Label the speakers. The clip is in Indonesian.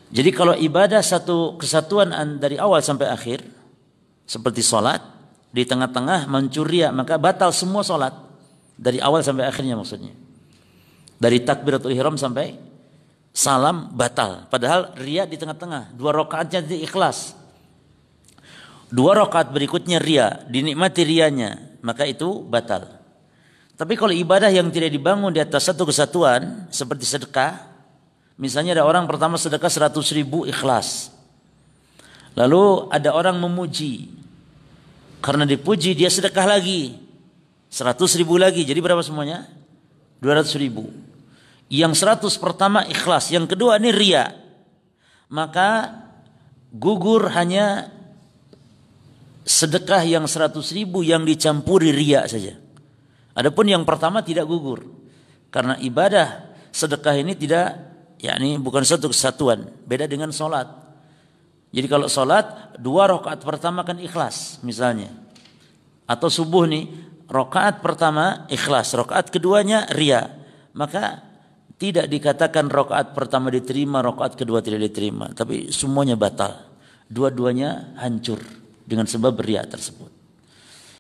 Speaker 1: Jadi kalau ibadah satu kesatuan dari awal sampai akhir, seperti sholat, di tengah-tengah mencuri riya, maka batal semua sholat dari awal sampai akhirnya maksudnya. Dari takbiratul ihram sampai salam batal. Padahal riya di tengah-tengah, 2 rakaatnya di ikhlas. 2 rakaat berikutnya riya, dinikmati riyanya, maka itu batal. Tapi kalau ibadah yang tidak dibangun di atas satu kesatuan, seperti sedekah, misalnya ada orang pertama sedekah 100.000 ikhlas. Lalu ada orang memuji, karena dipuji dia sedekah lagi 100.000 lagi, jadi berapa semuanya? 200.000. Yang 100 pertama ikhlas, yang kedua ini riya, maka gugur hanya sedekah yang 100.000 yang dicampuri riya saja. Adapun yang pertama tidak gugur, karena ibadah sedekah ini tidak, yakni bukan satu kesatuan, beda dengan sholat. Jadi kalau sholat 2 rakaat pertama kan ikhlas misalnya, atau subuh nih rakaat pertama ikhlas, rakaat keduanya riya, maka tidak dikatakan rakaat pertama diterima, rakaat kedua tidak diterima, tapi semuanya batal, dua-duanya hancur dengan sebab riya tersebut.